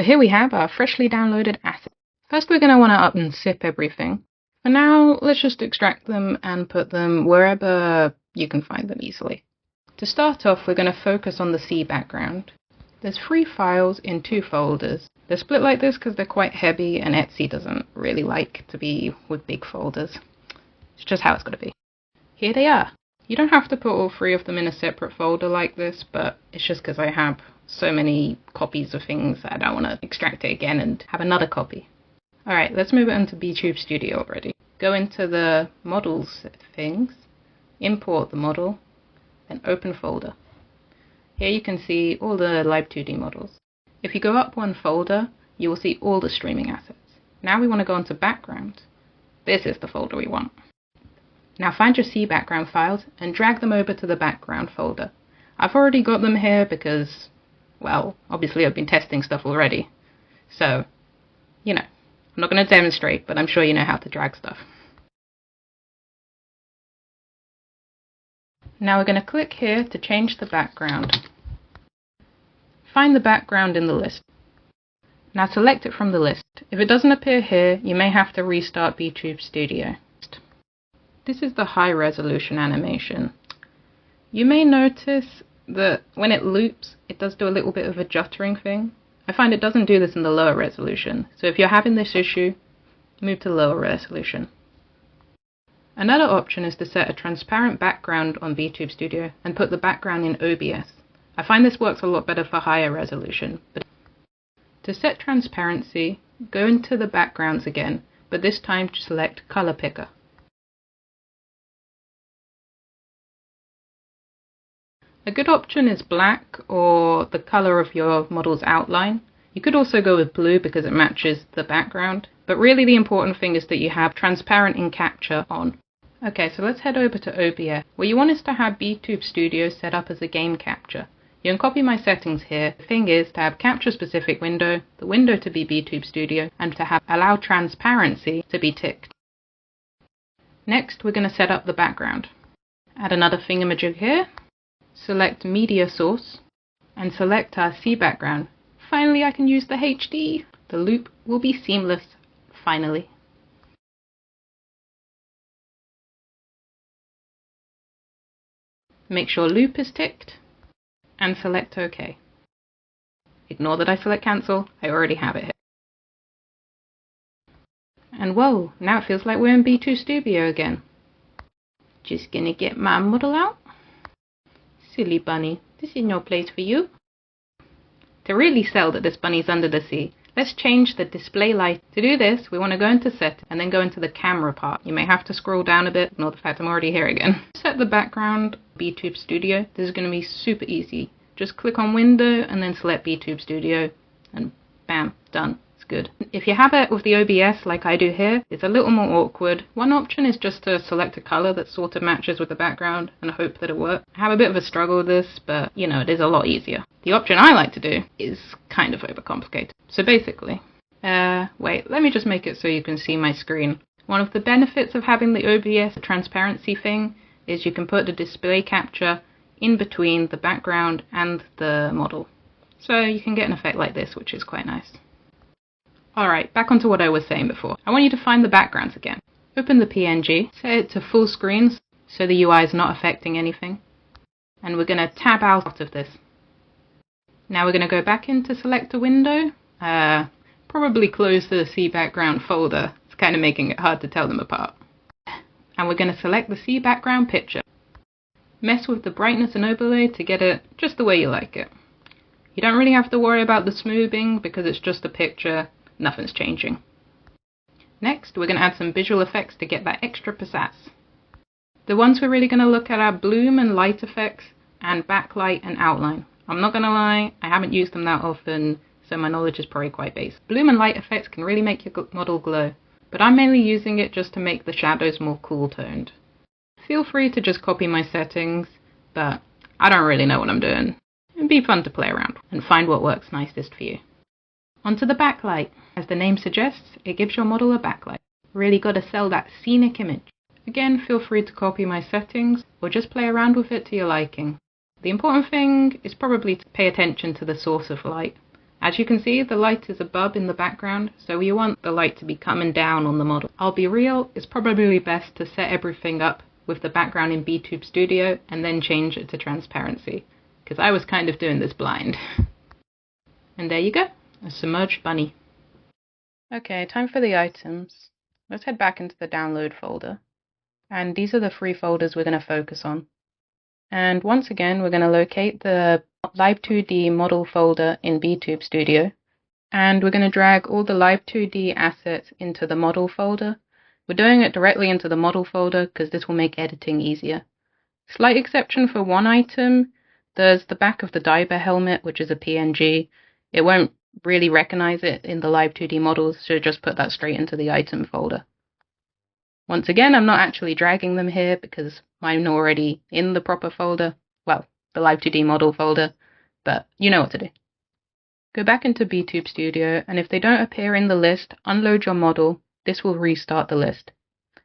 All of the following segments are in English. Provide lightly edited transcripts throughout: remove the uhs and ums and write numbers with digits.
So here we have our freshly downloaded assets. First we're going to want to unzip everything. For now, let's just extract them and put them wherever you can find them easily. To start off, we're going to focus on the sea background. There's 3 files in 2 folders. They're split like this because they're quite heavy and Etsy doesn't really like to be with big folders. It's just how it's got to be. Here they are. You don't have to put all 3 of them in a separate folder like this, but it's just because I have so many copies of things that I don't want to extract it again and have another copy. Alright, let's move it into Vtube Studio already. Go into the models things, import the model, then open folder. Here you can see all the Live 2D models. If you go up 1 folder, you will see all the streaming assets. Now we want to go into background. This is the folder we want. Now find your sea background files and drag them over to the background folder. I've already got them here because, well, obviously I've been testing stuff already. So, you know, I'm not going to demonstrate, but I'm sure you know how to drag stuff. Now we're going to click here to change the background. Find the background in the list. Now select it from the list. If it doesn't appear here, you may have to restart Vtube Studio. This is the high resolution animation. You may notice that when it loops, it does do a little bit of a juttering thing. I find it doesn't do this in the lower resolution, so if you're having this issue, move to lower resolution. Another option is to set a transparent background on Vtube Studio and put the background in OBS. I find this works a lot better for higher resolution. But to set transparency, go into the backgrounds again, but this time select Color Picker. A good option is black or the color of your model's outline. You could also go with blue because it matches the background, but really the important thing is that you have transparent in capture on. Okay, so let's head over to OBS. What you want is to have Vtube Studio set up as a game capture. You can copy my settings here. The thing is to have capture specific window, the window to be Vtube Studio, and to have allow transparency to be ticked. Next, we're going to set up the background. Add another thingamajig here. Select media source and select our sea background. Finally I can use the HD. The loop will be seamless, finally. Make sure loop is ticked and select OK. Ignore that I select cancel, I already have it here. And whoa, now it feels like we're in Vtube Studio again. Just gonna get my model out. Silly bunny, this is no place for you. To really sell that this bunny's under the sea, let's change the display light. To do this, we want to go into set and then go into the camera part. You may have to scroll down a bit, ignore the fact I'm already here again. Set the background, Vtube Studio. This is going to be super easy. Just click on window and then select Vtube Studio and bam, done. Good. If you have it with the OBS like I do here, it's a little more awkward. One option is just to select a color that sort of matches with the background and hope that it works. I have a bit of a struggle with this, but you know, it is a lot easier. The option I like to do is kind of overcomplicated. So basically, wait, let me just make it so you can see my screen. One of the benefits of having the OBS transparency thing is you can put the display capture in between the background and the model. So you can get an effect like this, which is quite nice. Alright, back onto what I was saying before. I want you to find the backgrounds again. Open the PNG, set it to full screen so the UI is not affecting anything. And we're going to tab out of this. Now we're going to go back into select a window. Probably close the sea background folder. It's kind of making it hard to tell them apart. And we're going to select the sea background picture. Mess with the brightness and overlay to get it just the way you like it. You don't really have to worry about the smoothing because it's just a picture. Nothing's changing. Next, we're going to add some visual effects to get that extra pizzazz. The ones we're really going to look at are bloom and light effects and backlight and outline. I'm not going to lie, I haven't used them that often, so my knowledge is probably quite basic. Bloom and light effects can really make your model glow, but I'm mainly using it just to make the shadows more cool toned. Feel free to just copy my settings, but I don't really know what I'm doing. It'd be fun to play around and find what works nicest for you. Onto the backlight. As the name suggests, it gives your model a backlight. Really got to sell that scenic image. Again, feel free to copy my settings or just play around with it to your liking. The important thing is probably to pay attention to the source of light As you can see, the light is above in the background, so we want the light to be coming down on the model. I'll be real, it's probably best to set everything up with the background in Vtube Studio and then change it to transparency, because I was kind of doing this blind. And there you go, a submerged bunny. Okay, time for the items. Let's head back into the download folder. And these are the 3 folders we're going to focus on. And once again, we're going to locate the Live2D model folder in Vtube Studio. And we're going to drag all the Live2D assets into the model folder. We're doing it directly into the model folder because this will make editing easier. Slight exception for one item. There's the back of the diver helmet, which is a PNG. It won't really recognize it in the Live2D models, so just put that straight into the item folder. Once again, I'm not actually dragging them here because mine are already in the proper folder. Well, the Live2D model folder, but you know what to do. Go back into Vtube Studio, and if they don't appear in the list, unload your model. This will restart the list.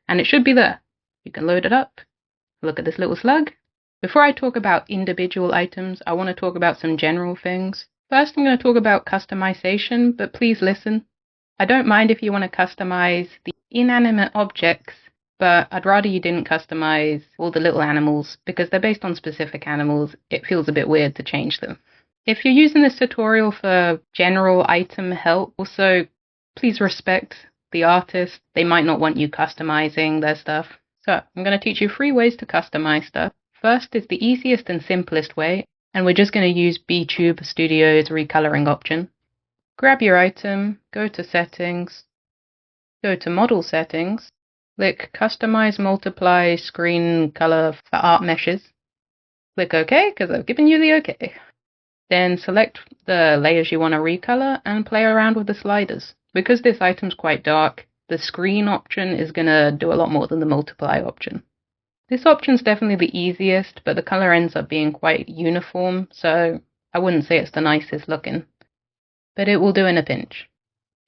And it should be there. You can load it up. Look at this little slug. Before I talk about individual items, I want to talk about some general things. First, I'm going to talk about customization, but please listen. I don't mind if you want to customize the inanimate objects, but I'd rather you didn't customize all the little animals because they're based on specific animals. It feels a bit weird to change them. If you're using this tutorial for general item help, also please respect the artist. They might not want you customizing their stuff. So I'm going to teach you 3 ways to customize stuff. First is the easiest and simplest way, and we're just going to use Vtube Studio's recoloring option. Grab your item, go to Settings, go to Model Settings, click Customize Multiply Screen Color for Art Meshes. Click OK, because I've given you the OK. Then select the layers you want to recolor and play around with the sliders. Because this item's quite dark, the screen option is going to do a lot more than the multiply option. This option's definitely the easiest, but the color ends up being quite uniform, so I wouldn't say it's the nicest looking. But it will do in a pinch.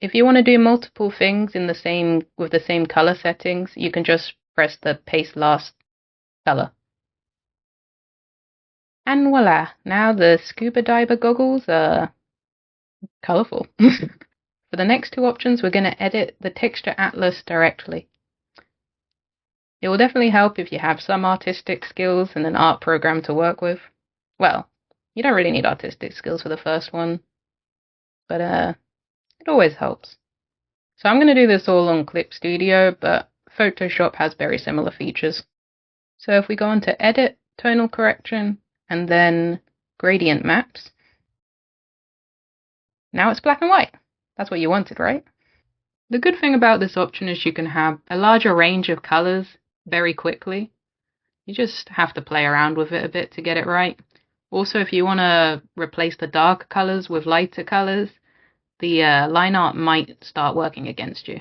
If you want to do multiple things with the same color settings, you can just press the paste last color. And voila, now the scuba diver goggles are colorful. For the next 2 options, we're going to edit the texture atlas directly. It will definitely help if you have some artistic skills and an art program to work with. Well, you don't really need artistic skills for the first one, but it always helps. So I'm going to do this all on Clip Studio, but Photoshop has very similar features. So if we go on to Edit, Tonal Correction, and then Gradient Maps, now it's black and white. That's what you wanted, right? The good thing about this option is you can have a larger range of colors very quickly. You just have to play around with it a bit to get it right. Also, if you want to replace the dark colors with lighter colors, the line art might start working against you.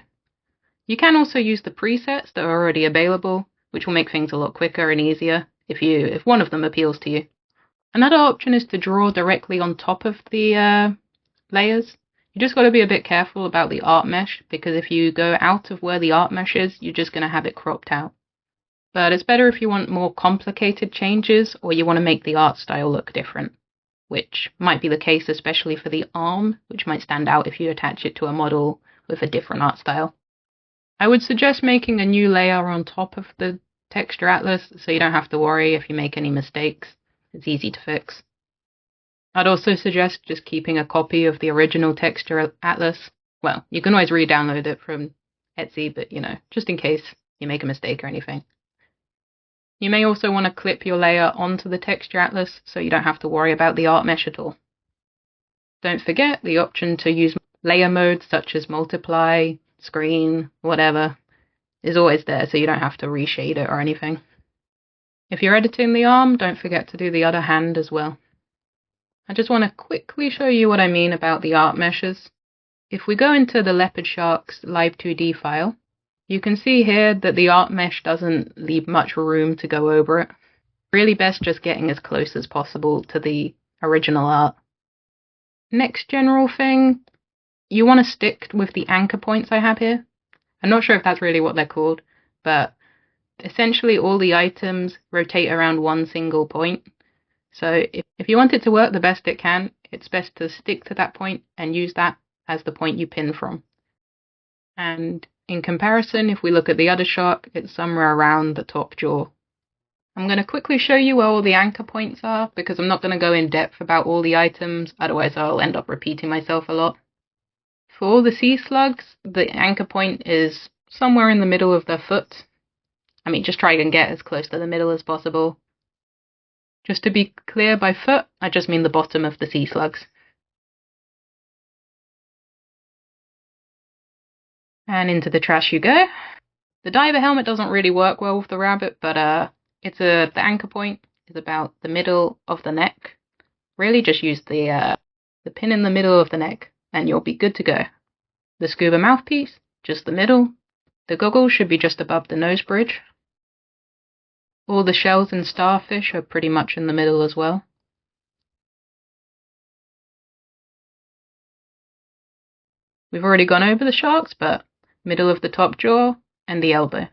You can also use the presets that are already available, which will make things a lot quicker and easier if one of them appeals to you. Another option is to draw directly on top of the layers. You just got to be a bit careful about the art mesh, because if you go out of where the art mesh is, you're just going to have it cropped out. But it's better if you want more complicated changes or you want to make the art style look different, which might be the case especially for the arm, which might stand out if you attach it to a model with a different art style. I would suggest making a new layer on top of the texture atlas so you don't have to worry if you make any mistakes. It's easy to fix. I'd also suggest just keeping a copy of the original texture atlas. Well, you can always re-download it from Etsy, but just in case you make a mistake or anything. You may also want to clip your layer onto the texture atlas so you don't have to worry about the art mesh at all. Don't forget the option to use layer modes such as multiply, screen, whatever, is always there so you don't have to reshade it or anything. If you're editing the arm, don't forget to do the other hand as well. I just want to quickly show you what I mean about the art meshes. If we go into the Leopard Shark's Live2D file, you can see here that the art mesh doesn't leave much room to go over it. Really best just getting as close as possible to the original art. Next general thing, you want to stick with the anchor points I have here. I'm not sure if that's really what they're called, but essentially all the items rotate around one single point. So if you want it to work the best it can, it's best to stick to that point and use that as the point you pin from. And in comparison, if we look at the other shark, it's somewhere around the top jaw. I'm going to quickly show you where all the anchor points are, because I'm not going to go in depth about all the items, otherwise I'll end up repeating myself a lot. For all the sea slugs, the anchor point is somewhere in the middle of their foot. I mean, just try and get as close to the middle as possible. Just to be clear, by foot, I just mean the bottom of the sea slugs. And into the trash you go. The diver helmet doesn't really work well with the rabbit, but the anchor point is about the middle of the neck. Really just use the pin in the middle of the neck and you'll be good to go. The scuba mouthpiece, just the middle. The goggles should be just above the nose bridge. All the shells in Starfish are pretty much in the middle as well. We've already gone over the sharks, but middle of the top jaw and the elbow.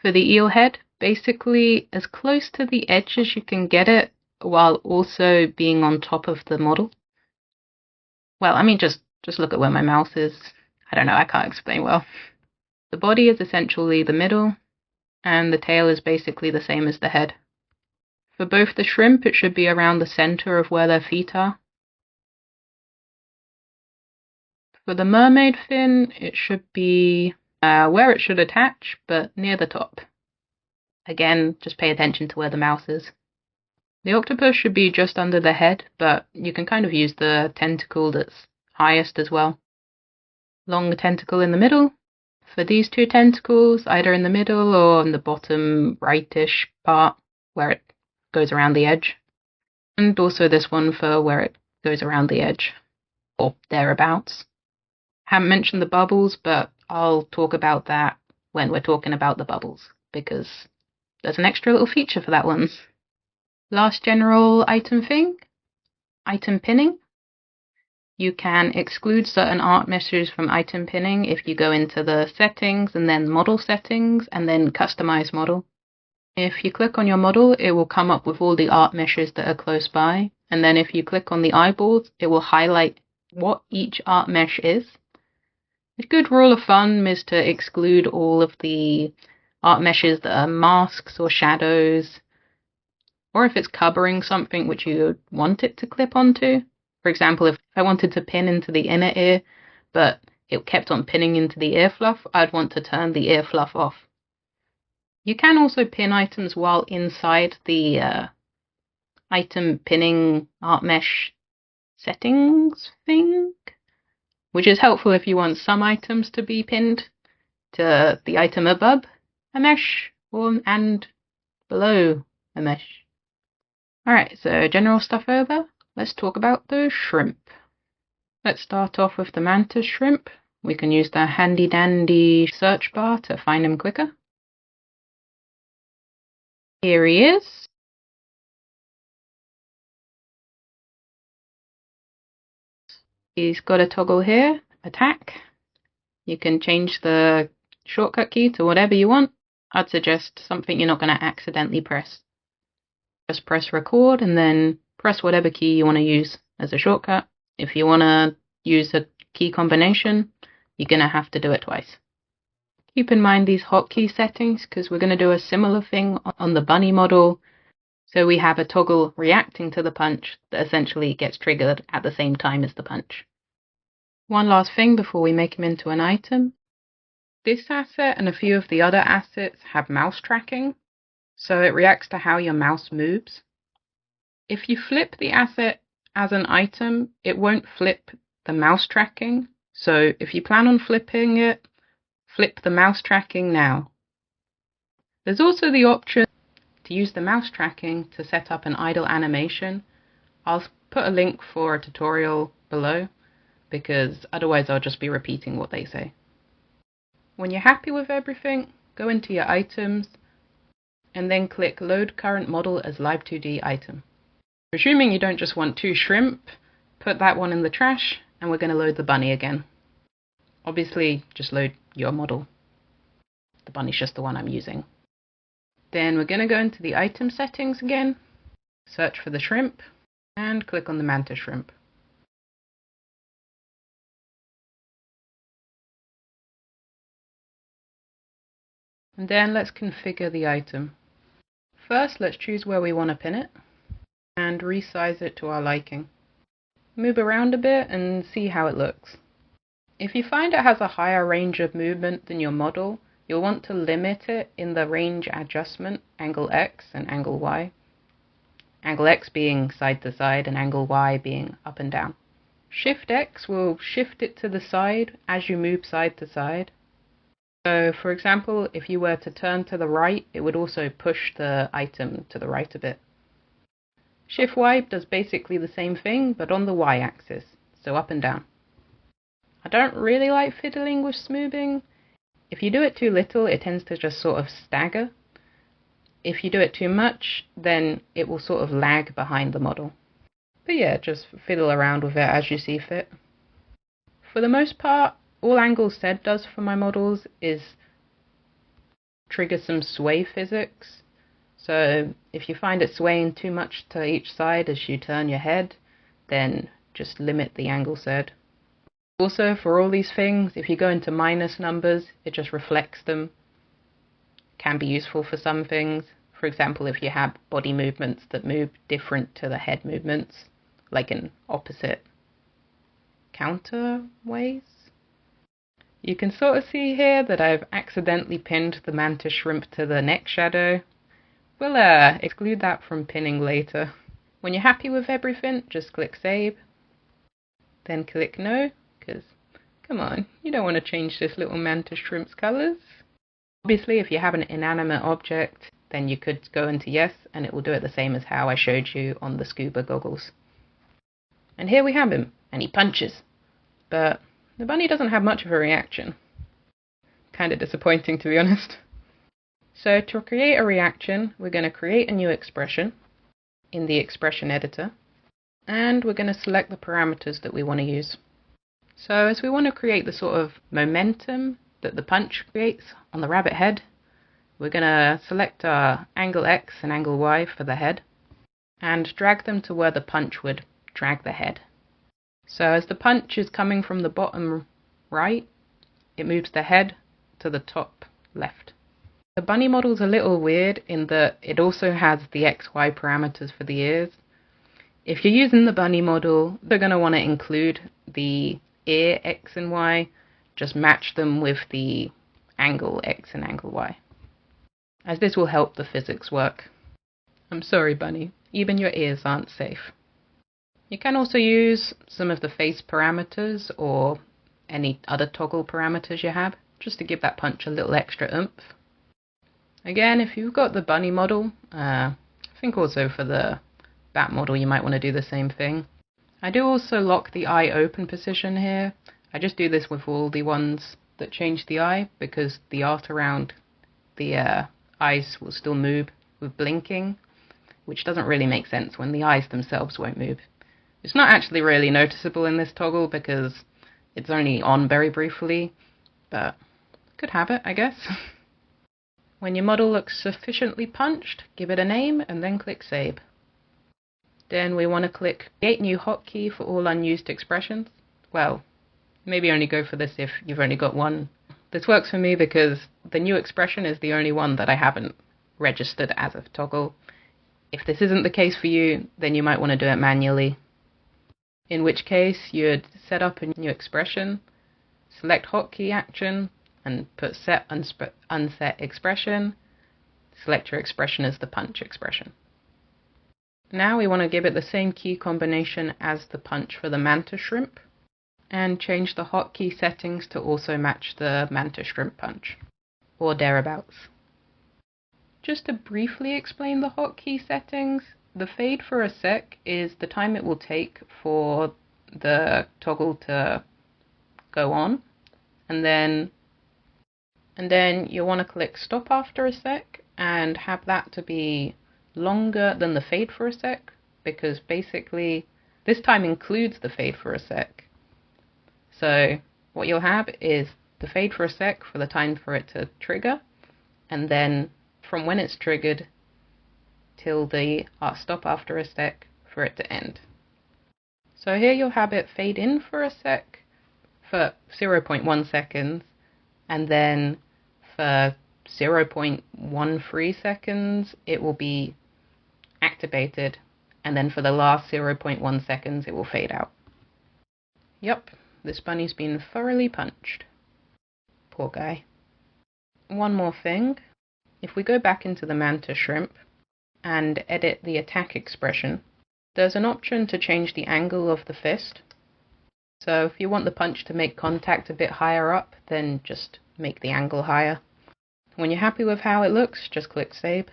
For the eel head, basically as close to the edge as you can get it while also being on top of the model. Well, I mean, just look at where my mouse is. I don't know, I can't explain well. The body is essentially the middle, and the tail is basically the same as the head. For both the shrimp, it should be around the center of where their feet are. For the mermaid fin, it should be where it should attach, but near the top. Again, just pay attention to where the mouse is. The octopus should be just under the head, but you can kind of use the tentacle that's highest as well. Long tentacle in the middle. For these two tentacles, either in the middle or in the bottom rightish part where it goes around the edge. And also this one for where it goes around the edge, or thereabouts. Haven't mentioned the bubbles, but I'll talk about that when we're talking about the bubbles, because there's an extra little feature for that one. Last general item thing, item pinning. You can exclude certain art meshes from item pinning if you go into the settings and then model settings and then customize model. If you click on your model, it will come up with all the art meshes that are close by, and then if you click on the eyeballs, it will highlight what each art mesh is. A good rule of thumb is to exclude all of the art meshes that are masks or shadows, or if it's covering something which you want it to clip onto. For example, if I wanted to pin into the inner ear, but it kept on pinning into the ear fluff, I'd want to turn the ear fluff off. You can also pin items while inside the item pinning art mesh settings thing, which is helpful if you want some items to be pinned to the item above a mesh and below a mesh. Alright, so general stuff over. Let's talk about the shrimp. Let's start off with the Mantis Shrimp. We can use the handy dandy search bar to find him quicker. Here he is. He's got a toggle here, attack. You can change the shortcut key to whatever you want. I'd suggest something you're not going to accidentally press. Just press record and then press whatever key you want to use as a shortcut. If you want to use a key combination, you're going to have to do it twice. Keep in mind these hotkey settings because we're going to do a similar thing on the bunny model. So we have a toggle reacting to the punch that essentially gets triggered at the same time as the punch. One last thing before we make him into an item. This asset and a few of the other assets have mouse tracking, so it reacts to how your mouse moves. If you flip the asset as an item, it won't flip the mouse tracking, so if you plan on flipping it, flip the mouse tracking now. There's also the option to use the mouse tracking to set up an idle animation. I'll put a link for a tutorial below, because otherwise I'll just be repeating what they say. When you're happy with everything, go into your items, and then click Load Current Model as Live 2D Item. Presuming you don't just want two shrimp, put that one in the trash, and we're going to load the bunny again. Obviously, just load your model. The bunny's just the one I'm using. Then we're going to go into the item settings again, search for the shrimp, and click on the Mantis Shrimp. And then let's configure the item. First, let's choose where we want to pin it and resize it to our liking. Move around a bit and see how it looks. If you find it has a higher range of movement than your model, you'll want to limit it in the range adjustment, angle X and angle Y. Angle X being side to side and angle Y being up and down. Shift X will shift it to the side as you move side to side. So for example, if you were to turn to the right, it would also push the item to the right a bit. Shift Y does basically the same thing, but on the Y axis, so up and down. I don't really like fiddling with smoothing. If you do it too little, it tends to just sort of stagger. If you do it too much, then it will sort of lag behind the model. But yeah, just fiddle around with it as you see fit. For the most part, all Angle Z does for my models is trigger some sway physics. So if you find it swaying too much to each side as you turn your head, then just limit the Angle Z. Also, for all these things, if you go into minus numbers, it just reflects them. Can be useful for some things. For example, if you have body movements that move different to the head movements, like in opposite counter ways. You can sort of see here that I've accidentally pinned the Mantis Shrimp to the neck shadow. We'll exclude that from pinning later. When you're happy with everything, just click Save. Then click No, because, come on, you don't want to change this little Mantis Shrimp's colours. Obviously, if you have an inanimate object, then you could go into Yes, and it will do it the same as how I showed you on the scuba goggles. And here we have him, and he punches. But the bunny doesn't have much of a reaction. Kind of disappointing, to be honest. So to create a reaction, we're going to create a new expression in the expression editor, and we're going to select the parameters that we want to use. So as we want to create the sort of momentum that the punch creates on the rabbit head, we're going to select our angle X and angle Y for the head, and drag them to where the punch would drag the head. So as the punch is coming from the bottom right, it moves the head to the top left. The bunny model's a little weird in that it also has the XY parameters for the ears. If you're using the bunny model, they're going to want to include the ear X and Y, just match them with the angle X and angle Y, as this will help the physics work. I'm sorry, bunny, even your ears aren't safe. You can also use some of the face parameters or any other toggle parameters you have, just to give that punch a little extra oomph. Again, if you've got the bunny model, I think also for the bat model you might want to do the same thing. I do also lock the eye open position here. I just do this with all the ones that change the eye, because the art around the eyes will still move with blinking, which doesn't really make sense when the eyes themselves won't move. It's not actually really noticeable in this toggle because it's only on very briefly, but could have it, I guess. When your model looks sufficiently punched, give it a name and then click Save. Then we want to click Create New Hotkey for all unused expressions. Well, maybe only go for this if you've only got one. This works for me because the new expression is the only one that I haven't registered as a toggle. If this isn't the case for you, then you might want to do it manually. In which case, you'd set up a new expression, select hotkey action, and put set unset expression. Select your expression as the punch expression. Now we want to give it the same key combination as the punch for the Mantis Shrimp, and change the hotkey settings to also match the Mantis Shrimp punch, or thereabouts. Just to briefly explain the hotkey settings, the fade for a sec is the time it will take for the toggle to go on, and then you'll want to click stop after a sec and have that to be longer than the fade for a sec, because basically this time includes the fade for a sec. So what you'll have is the fade for a sec for the time for it to trigger, and then from when it's triggered till the stop after a sec for it to end. So here you'll have it fade in for a sec, for 0.1 seconds, and then for 0.13 seconds it will be activated, and then for the last 0.1 seconds it will fade out. Yup, this bunny's been thoroughly punched. Poor guy. One more thing. If we go back into the Mantis Shrimp and edit the attack expression, there's an option to change the angle of the fist. So if you want the punch to make contact a bit higher up, then just make the angle higher. When you're happy with how it looks, just click Save.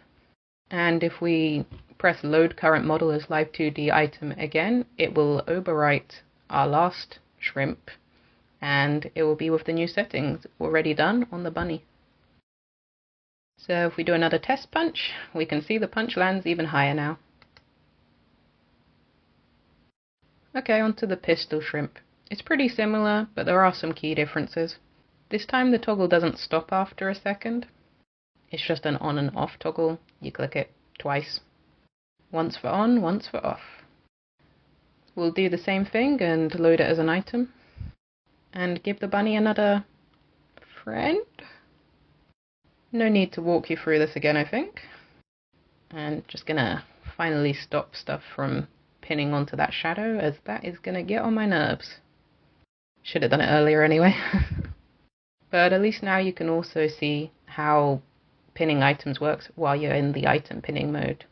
And if we press Load Current Model as Live 2D Item again, it will overwrite our last shrimp, and it will be with the new settings already done on the bunny. So if we do another test punch, we can see the punch lands even higher now. Okay, onto the pistol shrimp. It's pretty similar, but there are some key differences. This time the toggle doesn't stop after a second. It's just an on and off toggle. You click it twice. Once for on, once for off. We'll do the same thing and load it as an item. And give the bunny another friend. No need to walk you through this again, I think. And just gonna finally stop stuff from pinning onto that shadow, as that is gonna get on my nerves. Should have done it earlier anyway. But at least now you can also see how pinning items works while you're in the item pinning mode.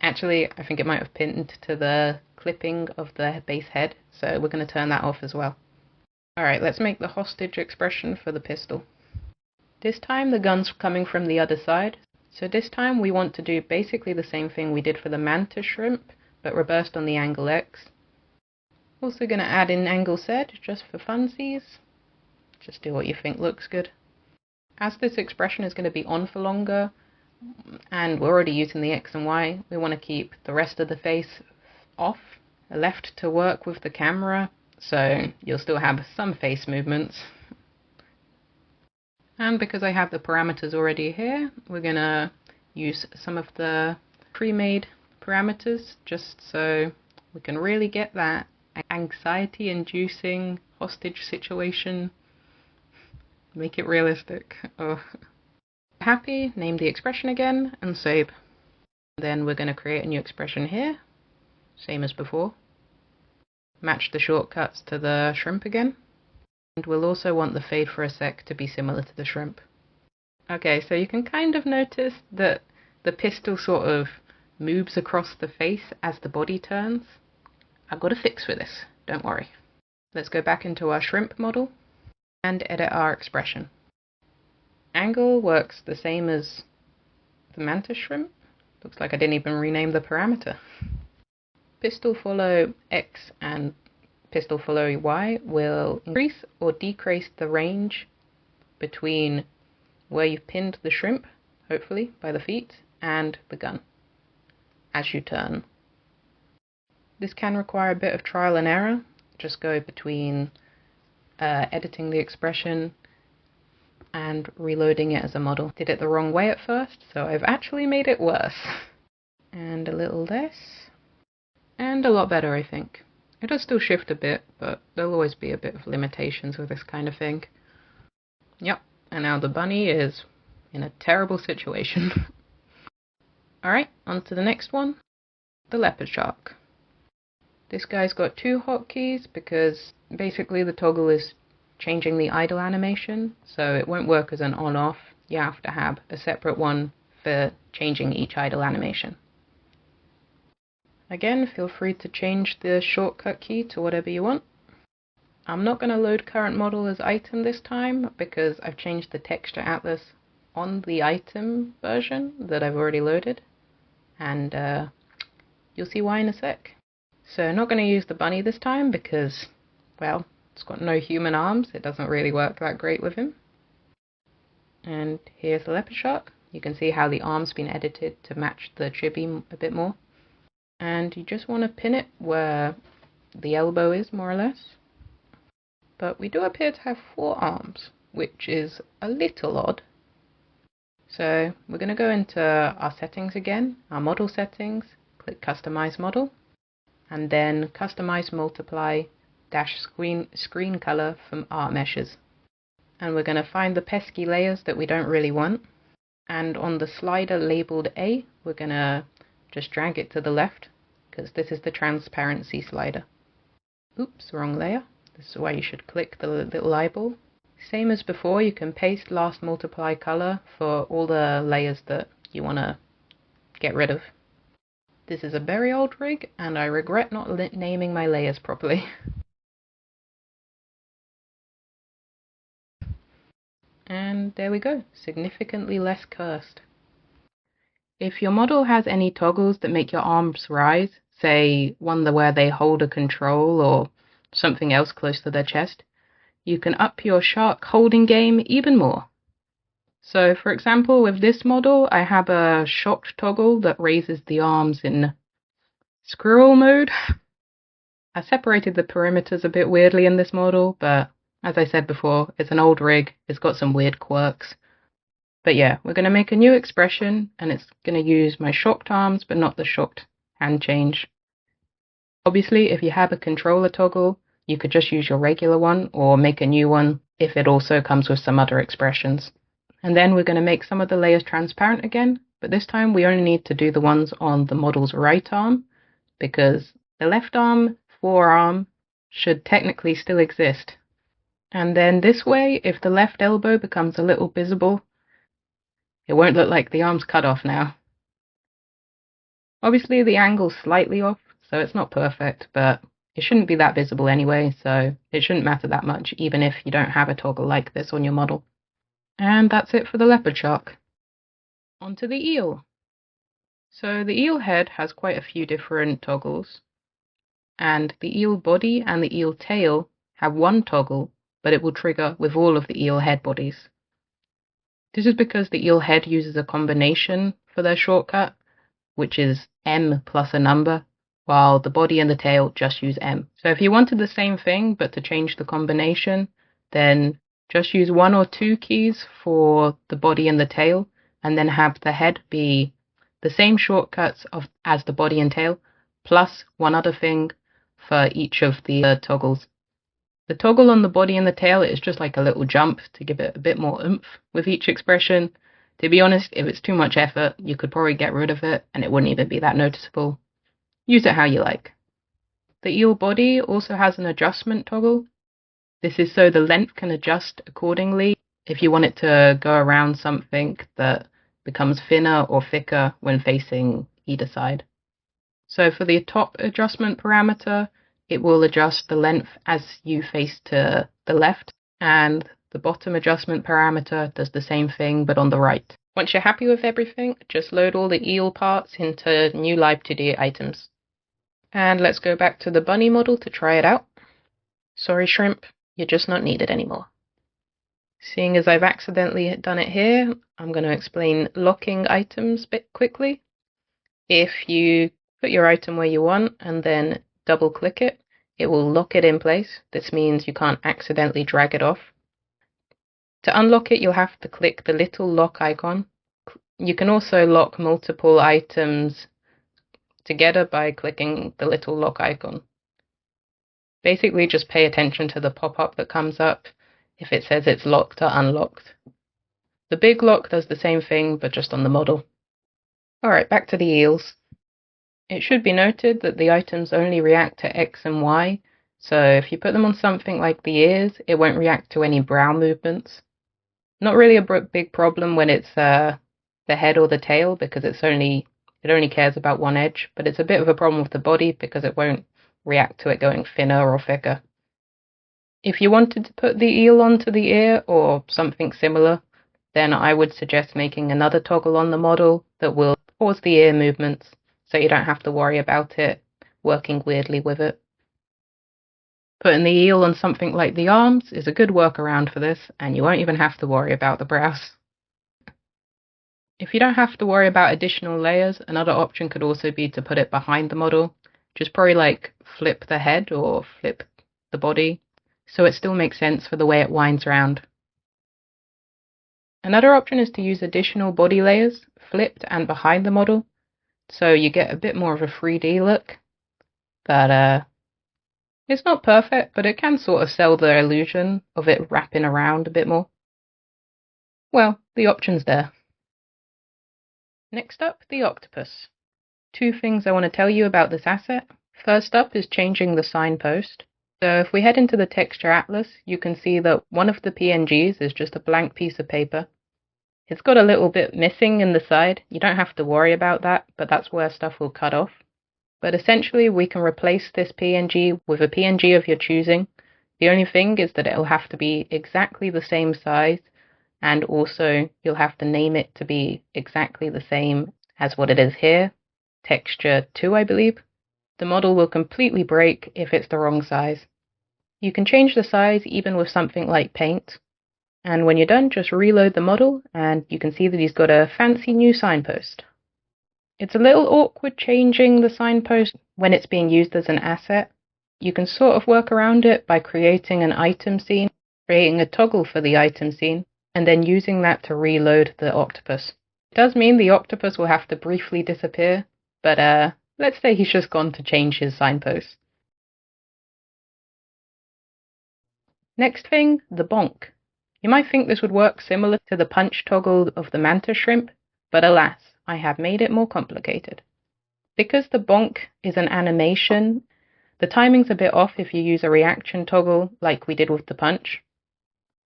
Actually, I think it might have pinned to the clipping of the base head, so we're going to turn that off as well. Alright, let's make the hostage expression for the pistol. This time the gun's coming from the other side, so this time we want to do basically the same thing we did for the Mantis Shrimp, but reversed on the angle X. Also going to add in angle Z, just for funsies. Just do what you think looks good. As this expression is going to be on for longer, and we're already using the X and Y, we want to keep the rest of the face off, left to work with the camera, so you'll still have some face movements. And because I have the parameters already here, we're going to use some of the pre-made parameters, just so we can really get that anxiety-inducing hostage situation. Make it realistic. Oh. Happy, name the expression again, and save. Then we're going to create a new expression here, same as before. Match the shortcuts to the shrimp again. And we'll also want the fade for a sec to be similar to the shrimp. Okay, so you can kind of notice that the pistol sort of moves across the face as the body turns. I've got a fix for this, don't worry. Let's go back into our shrimp model and edit our expression. Angle works the same as the Mantis Shrimp. Looks like I didn't even rename the parameter. Pistol follow X and pistol follow Y will increase or decrease the range between where you've pinned the shrimp, hopefully by the feet, and the gun as you turn. This can require a bit of trial and error. Just go between editing the expression and reloading it as a model. Did it the wrong way at first, so I've actually made it worse. And a little less. And a lot better, I think. It does still shift a bit, but there'll always be a bit of limitations with this kind of thing. Yep, and now the bunny is in a terrible situation. Alright, on to the next one. The leopard shark. This guy's got two hotkeys because basically the toggle is changing the idle animation, so it won't work as an on-off. You have to have a separate one for changing each idle animation. Again, feel free to change the shortcut key to whatever you want. I'm not going to load current model as item this time because I've changed the texture atlas on the item version that I've already loaded, and you'll see why in a sec. So not going to use the bunny this time because, well, it's got no human arms. It doesn't really work that great with him. And here's the leopard shark. You can see how the arm's been edited to match the chibi a bit more. And you just want to pin it where the elbow is, more or less. But we do appear to have 4 arms, which is a little odd. So we're going to go into our settings again, our model settings, click Customize Model, and then Customize Multiply dash screen color from Art Meshes. And we're going to find the pesky layers that we don't really want. And on the slider labeled A, we're going to just drag it to the left, because this is the transparency slider. Oops, wrong layer. This is why you should click the little eyeball. Same as before, you can paste last multiply color for all the layers that you want to get rid of. This is a very old rig, and I regret not naming my layers properly. And there we go, significantly less cursed. If your model has any toggles that make your arms rise, say one where they hold a control or something else close to their chest, you can up your shark holding game even more. So for example, with this model, I have a shocked toggle that raises the arms in squirrel mode. I separated the perimeters a bit weirdly in this model, but as I said before, it's an old rig, it's got some weird quirks. But yeah, we're going to make a new expression, and it's going to use my shocked arms, but not the shocked hand change. Obviously, if you have a controller toggle, you could just use your regular one, or make a new one if it also comes with some other expressions. And then we're going to make some of the layers transparent again, but this time we only need to do the ones on the model's right arm, because the left arm, forearm, should technically still exist. And then this way, if the left elbow becomes a little visible, it won't look like the arm's cut off now. Obviously the angle's slightly off, so it's not perfect, but it shouldn't be that visible anyway, so it shouldn't matter that much, even if you don't have a toggle like this on your model. And that's it for the leopard shark. Onto the eel. So the eel head has quite a few different toggles, and the eel body and the eel tail have one toggle, but it will trigger with all of the eel head bodies. This is because the eel head uses a combination for their shortcut, which is M plus a number, while the body and the tail just use M. So if you wanted the same thing, but to change the combination, then just use 1 or 2 keys for the body and the tail, and then have the head be the same shortcuts as the body and tail, plus one other thing for each of the toggles. The toggle on the body and the tail is just like a little jump to give it a bit more oomph with each expression. To be honest, if it's too much effort, you could probably get rid of it and it wouldn't even be that noticeable. Use it how you like. The eel body also has an adjustment toggle. This is so the length can adjust accordingly if you want it to go around something that becomes thinner or thicker when facing either side. So for the top adjustment parameter, it will adjust the length as you face to the left, and the bottom adjustment parameter does the same thing but on the right. Once you're happy with everything, just load all the eel parts into new Live2D items. And let's go back to the bunny model to try it out. Sorry shrimp, you're just not needed anymore. Seeing as I've accidentally done it here, I'm going to explain locking items a bit quickly. If you put your item where you want and then double click it, it will lock it in place. This means you can't accidentally drag it off. To unlock it, you'll have to click the little lock icon. You can also lock multiple items together by clicking the little lock icon. Basically, just pay attention to the pop-up that comes up if it says it's locked or unlocked. The big lock does the same thing, but just on the model. Alright, back to the eels. It should be noted that the items only react to X and Y, so if you put them on something like the ears, it won't react to any brow movements. Not really a big problem when it's the head or the tail, because it only cares about one edge, but it's a bit of a problem with the body because it won't react to it going thinner or thicker. If you wanted to put the eel onto the ear or something similar, then I would suggest making another toggle on the model that will pause the ear movements, so you don't have to worry about it working weirdly with it. Putting the eel on something like the arms is a good workaround for this, and you won't even have to worry about the brows. If you don't have to worry about additional layers, another option could also be to put it behind the model. Just probably like flip the head or flip the body, so it still makes sense for the way it winds around. Another option is to use additional body layers, flipped and behind the model. so you get a bit more of a 3D look. But it's not perfect, but it can sort of sell the illusion of it wrapping around a bit more. Well, the option's there. Next up, the octopus. Two things I want to tell you about this asset. First up is changing the signpost. So if we head into the texture atlas, you can see that one of the PNGs is just a blank piece of paper. It's got a little bit missing in the side. You don't have to worry about that, but that's where stuff will cut off. But essentially, we can replace this PNG with a PNG of your choosing. The only thing is that it'll have to be exactly the same size, and also you'll have to name it to be exactly the same as what it is here. Texture 2, I believe. The model will completely break if it's the wrong size. You can change the size even with something like paint. And when you're done, just reload the model, and you can see that he's got a fancy new signpost. It's a little awkward changing the signpost when it's being used as an asset. You can sort of work around it by creating an item scene, creating a toggle for the item scene, and then using that to reload the octopus. It does mean the octopus will have to briefly disappear, but let's say he's just gone to change his signpost. Next thing, the bonk. You might think this would work similar to the punch toggle of the Mantis Shrimp, but alas, I have made it more complicated. Because the bonk is an animation, the timing's a bit off if you use a reaction toggle like we did with the punch.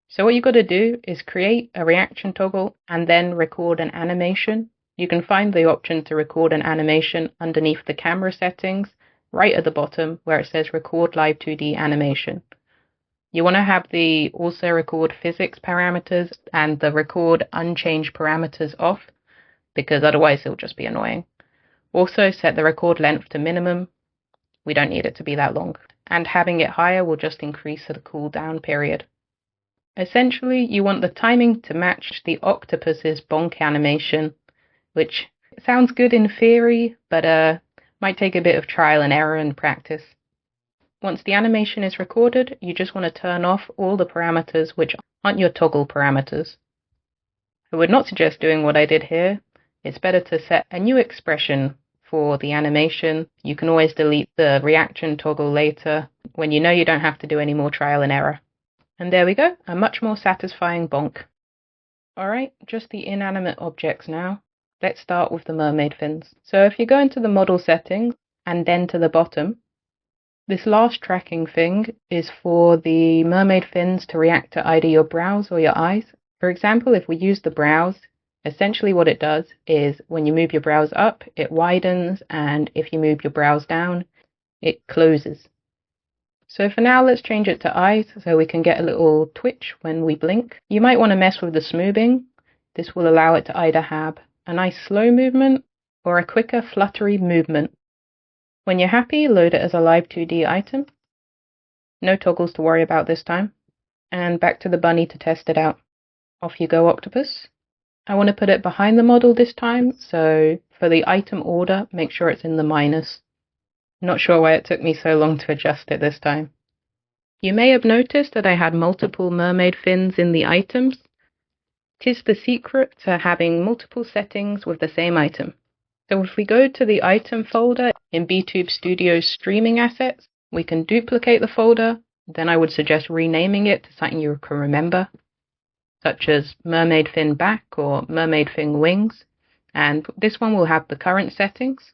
So what you've got to do is create a reaction toggle and then record an animation. You can find the option to record an animation underneath the camera settings, right at the bottom where it says record live 2D animation. You want to have the also record physics parameters and the record unchanged parameters off, because otherwise it'll just be annoying. Also set the record length to minimum. We don't need it to be that long. And having it higher will just increase the cooldown period. Essentially, you want the timing to match the octopus's bonk animation, which sounds good in theory, but might take a bit of trial and error and practice. Once the animation is recorded, you just want to turn off all the parameters which aren't your toggle parameters. I would not suggest doing what I did here. It's better to set a new expression for the animation. You can always delete the reaction toggle later when you know you don't have to do any more trial and error. And there we go, a much more satisfying bonk. Alright, just the inanimate objects now. Let's start with the mermaid fins. So if you go into the model settings and then to the bottom, this last tracking thing is for the mermaid fins to react to either your brows or your eyes. For example, if we use the brows, essentially what it does is when you move your brows up, it widens, and if you move your brows down, it closes. So for now, let's change it to eyes so we can get a little twitch when we blink. You might want to mess with the smoothing. This will allow it to either have a nice slow movement or a quicker fluttery movement. When you're happy, load it as a live 2D item. No toggles to worry about this time. And back to the bunny to test it out. Off you go, octopus. I want to put it behind the model this time, so for the item order, make sure it's in the minus. Not sure why it took me so long to adjust it this time. You may have noticed that I had multiple mermaid fins in the items. 'Tis the secret to having multiple settings with the same item. So if we go to the item folder in Vtube Studio's streaming assets, we can duplicate the folder. Then I would suggest renaming it to something you can remember, such as Mermaid Fin Back or Mermaid Fin Wings. And this one will have the current settings.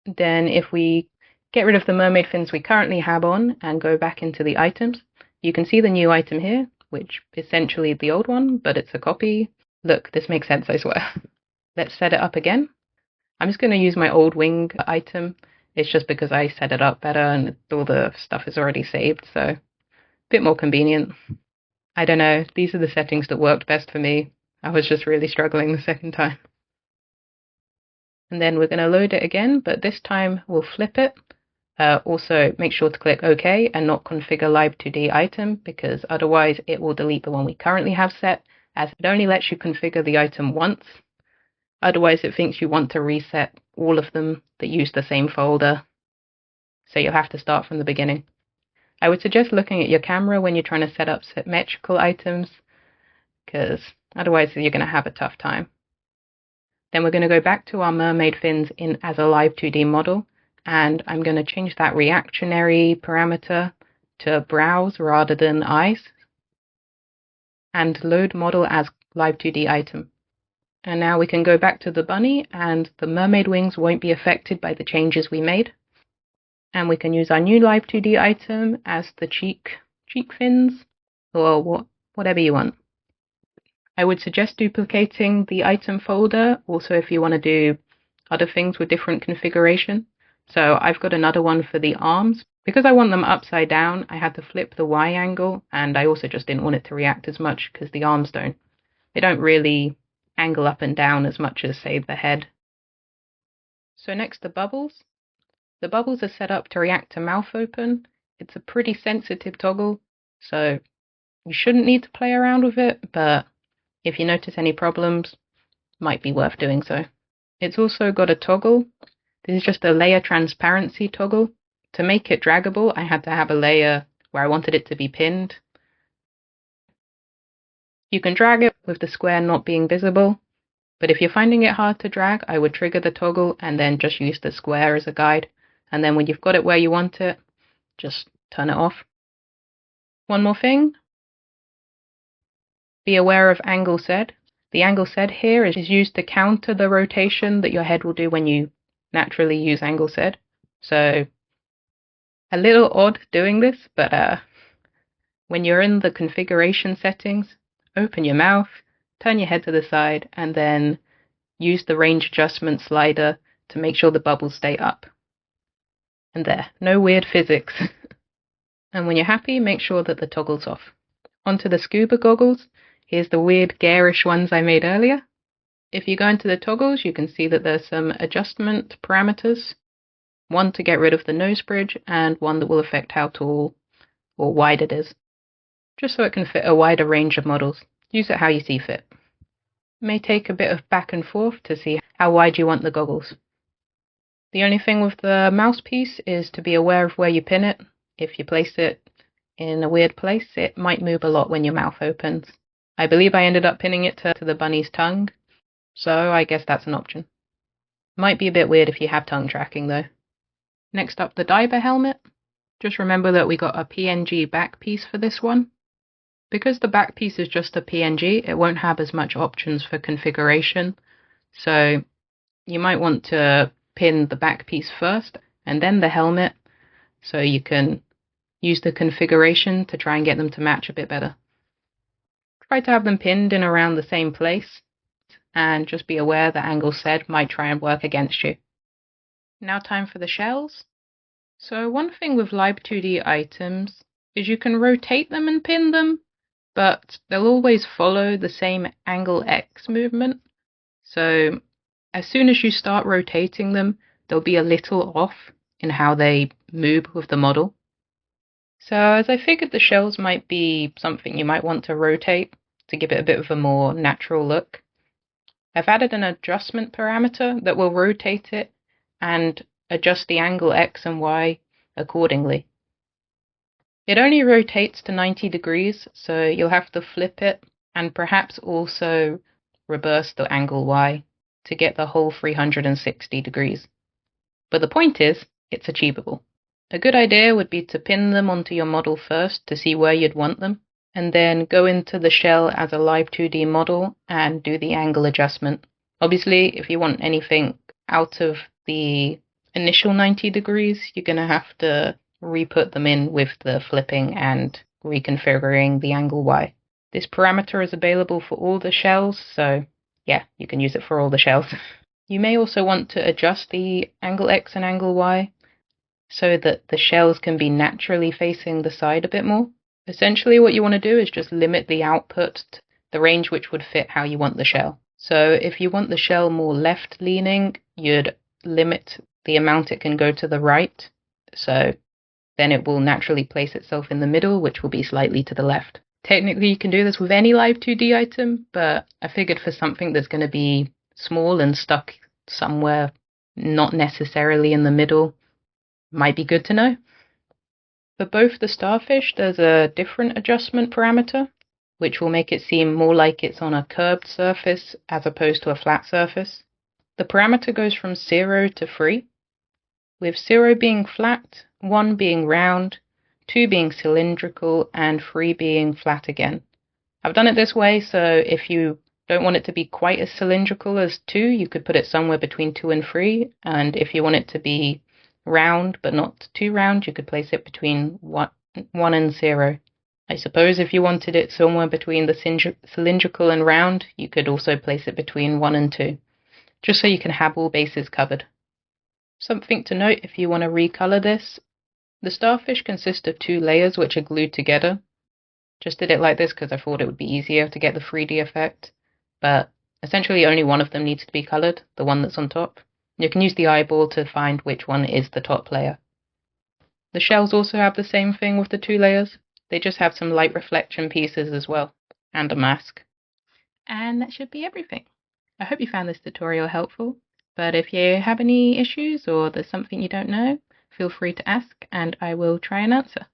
Then if we get rid of the mermaid fins we currently have on and go back into the items, you can see the new item here, which is essentially the old one, but it's a copy. Look, this makes sense, I swear. Let's set it up again. I'm just going to use my old wing item. It's just because I set it up better and all the stuff is already saved, so a bit more convenient. I don't know, these are the settings that worked best for me. I was just really struggling the second time. And then we're going to load it again, but this time we'll flip it. Also, make sure to click OK and not configure live 2D item, because otherwise it will delete the one we currently have set, as it only lets you configure the item once. Otherwise, it thinks you want to reset all of them that use the same folder. So you'll have to start from the beginning. I would suggest looking at your camera when you're trying to set up symmetrical items, because otherwise you're going to have a tough time. Then we're going to go back to our mermaid fins in as a live 2D model, and I'm going to change that reactionary parameter to browse rather than eyes, and load model as live 2D item. And now we can go back to the bunny, and the mermaid wings won't be affected by the changes we made. And we can use our new live 2D item as the cheek fins, or whatever you want. I would suggest duplicating the item folder also if you want to do other things with different configuration. So I've got another one for the arms. Because I want them upside down, I had to flip the Y angle, and I also just didn't want it to react as much because the arms don't really angle up and down as much as, say, the head. So next, the bubbles. The bubbles are set up to react to mouth open. It's a pretty sensitive toggle, so you shouldn't need to play around with it, but if you notice any problems, might be worth doing so. It's also got a toggle. This is just a layer transparency toggle. To make it draggable, I had to have a layer where I wanted it to be pinned. You can drag it with the square not being visible, but if you're finding it hard to drag, I would trigger the toggle and then just use the square as a guide. And then when you've got it where you want it, just turn it off. One more thing. Be aware of angle Z. The angle Z here is used to counter the rotation that your head will do when you naturally use angle Z. So a little odd doing this, but when you're in the configuration settings, open your mouth, turn your head to the side, and then use the range adjustment slider to make sure the bubbles stay up. And there, no weird physics. And when you're happy, make sure that the toggle's off. Onto the scuba goggles. Here's the weird garish ones I made earlier. If you go into the toggles, you can see that there's some adjustment parameters. One to get rid of the nose bridge, and one that will affect how tall or wide it is. Just so it can fit a wider range of models. Use it how you see fit. It may take a bit of back and forth to see how wide you want the goggles. The only thing with the mouthpiece is to be aware of where you pin it. If you place it in a weird place, it might move a lot when your mouth opens. I believe I ended up pinning it to the bunny's tongue, so I guess that's an option. Might be a bit weird if you have tongue tracking though. Next up, the diver helmet. Just remember that we got a PNG back piece for this one. Because the back piece is just a PNG, it won't have as much options for configuration. So you might want to pin the back piece first and then the helmet, so you can use the configuration to try and get them to match a bit better. Try to have them pinned in around the same place, and just be aware that angle Z might try and work against you. Now time for the shells. So one thing with live 2D items is you can rotate them and pin them, but they'll always follow the same angle X movement. So as soon as you start rotating them, they'll be a little off in how they move with the model. So as I figured the shells might be something you might want to rotate to give it a bit of a more natural look, I've added an adjustment parameter that will rotate it and adjust the angle X and Y accordingly. It only rotates to 90 degrees, so you'll have to flip it and perhaps also reverse the angle Y to get the whole 360 degrees. But the point is, it's achievable. A good idea would be to pin them onto your model first to see where you'd want them, and then go into the shell as a live 2D model and do the angle adjustment. Obviously, if you want anything out of the initial 90 degrees, you're going to have to re-put them in with the flipping and reconfiguring the angle Y. This parameter is available for all the shells, so yeah, you can use it for all the shells. You may also want to adjust the angle X and angle Y so that the shells can be naturally facing the side a bit more. Essentially what you want to do is just limit the output to the range which would fit how you want the shell. So if you want the shell more left leaning, you'd limit the amount it can go to the right. So then it will naturally place itself in the middle, which will be slightly to the left. Technically you can do this with any live 2D item, but I figured for something that's going to be small and stuck somewhere not necessarily in the middle, might be good to know. For both the Starfish, there's a different adjustment parameter, which will make it seem more like it's on a curved surface as opposed to a flat surface. The parameter goes from 0 to 3, with 0 being flat, 1 being round, 2 being cylindrical, and 3 being flat again. I've done it this way, so if you don't want it to be quite as cylindrical as 2, you could put it somewhere between 2 and 3, and if you want it to be round but not too round, you could place it between 1 and 0. I suppose if you wanted it somewhere between the cylindrical and round, you could also place it between 1 and 2, just so you can have all bases covered. Something to note if you want to recolor this, the starfish consists of 2 layers which are glued together. Just did it like this because I thought it would be easier to get the 3D effect, but essentially only one of them needs to be colored, the one that's on top. You can use the eyeball to find which one is the top layer. The shells also have the same thing with the 2 layers. They just have some light reflection pieces as well, and a mask. And that should be everything. I hope you found this tutorial helpful, but if you have any issues or there's something you don't know, feel free to ask and I will try and answer.